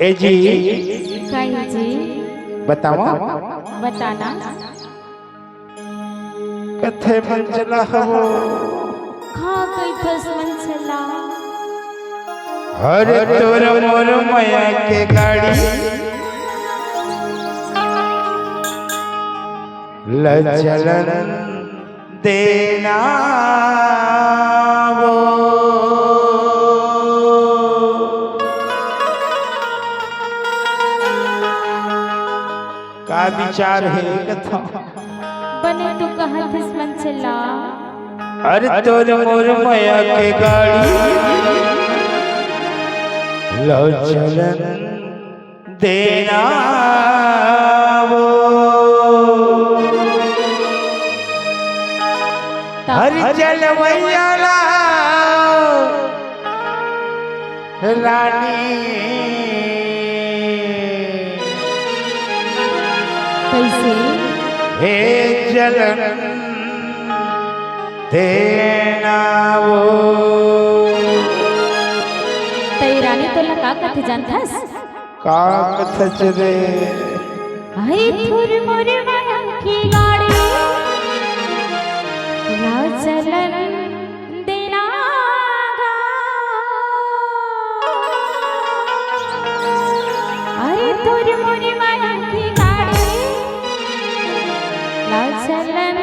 ए जी कहीं जी बताओ बताना। कथे मंचला हो खा गई दुश्मन चला हर तोर मोर माया के गाड़ी लचलन देना वो का विचार है कथा बने तू कहा दुश्मन चला अरे तोर मोर माया के गाड़ी लचलन देना वो हर जलवैया रानी कैसे हे जलन देना वो तैरानी तो लगा कथे जानथस का कथच रे आई थुर मोर माया की गाड़ी लाओ चलन देना गा। अरे थुर मोर माया की गाड़ी लाओ चलन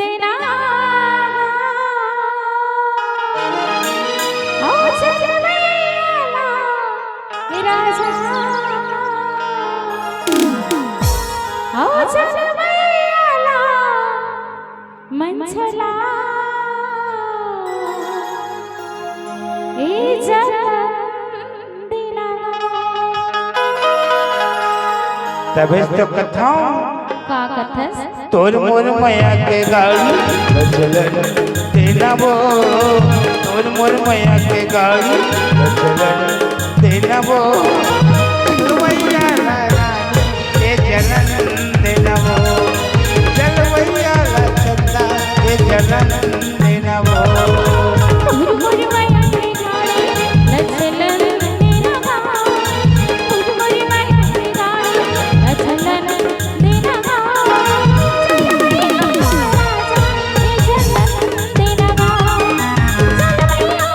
देना गा। ओ चल मैया राजा ओ चल मैया मंचला ए जलन देना तबे तो कथाओं का कथस तोर मोर माया के गाड़ी लचलन देना वो तोर मोर माया के गाड़ी लचलन देना वो जलवैया रानी ये जलन देना वो जलवैया चंदा ये जलन देना वो मोर मोर माया की गाड़ी लचलन देना गा। मोर मोर माया की गाड़ी लचलन देना गा। चल मैया राजा ए जलन देना गा। चल मैया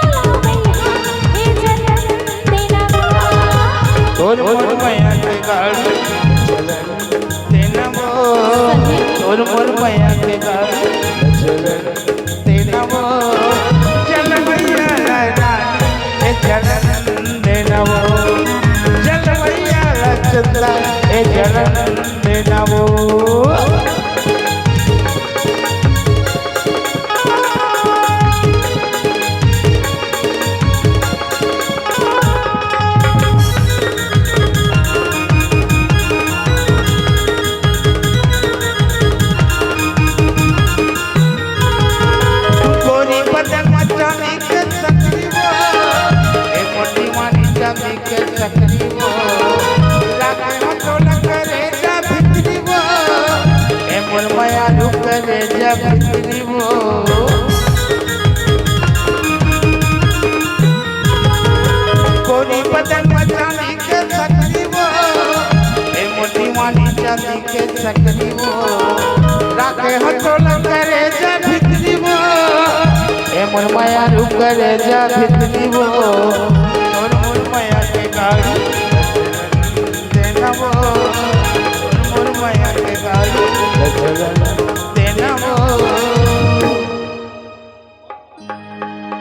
ए जलन देना गा। तोर मोर माया के गाड़ी लचलन देना वो तोर मोर माया के गाड़ी लचलन देना वो जलवैया रानी ये जलन देना वो जलवैया चंदा ये जलन देना वो गोरी बदन मचाने के सकरी वो ए मोटी मानी चांदी के सकरी वो लागे हो तो न करे जा भितरी वो ए मोर माया रुक करे जा भितरी वो गोरी बदन मचाने के सकरी वो ए मोटी मानी चांदी के सकरी वो लागे हो तो न करे जा भितरी वो ए मोर माया रुक करे जा भितरी वो तोर मोर माया के गाड़ी देना वो तोर मोर माया के गाड़ी देना वो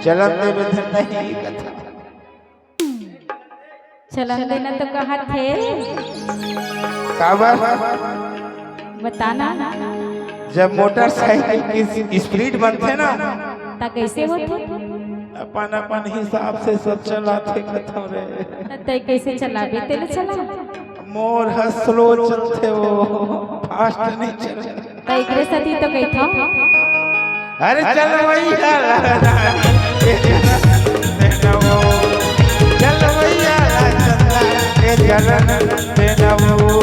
चलन दे बधन नहीं कथा चलन देना तो कहा थे काबर बताना जब मोटरसाइकिल की स्पीड बनते ना ता कैसे होते अपन अपन हिसाब से सब चलाते कथा रे तय कैसे चलाबे तेल चला मोर स्लो चलते वो फास्ट नहीं चलते तय एकरे साथी तो कही था अरे चल भैया ये जलन देना वो चल भैया चंदा ये जलन देना वो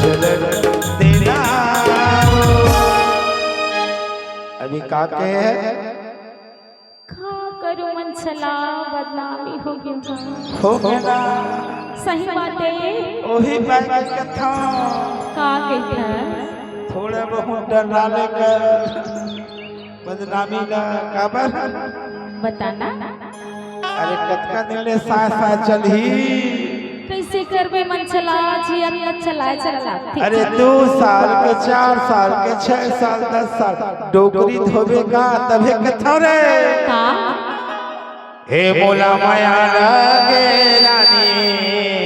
चलन देना अभी काके है खा करो मन चला बदनामी हो गया हो गया सही बात है वही बात कथा का कहता थोड़े बहुत डर डाले कर बदनामी ना काबर बताना अरे कतका दिले साथ चलही कैसे करबे मन चला जी अपना चलाए चला अरे 2 साल के 4 साल के 6 साल 10 साल डोकरी धोबेगा तबे कथा रे का हे मोला माया लगे रानी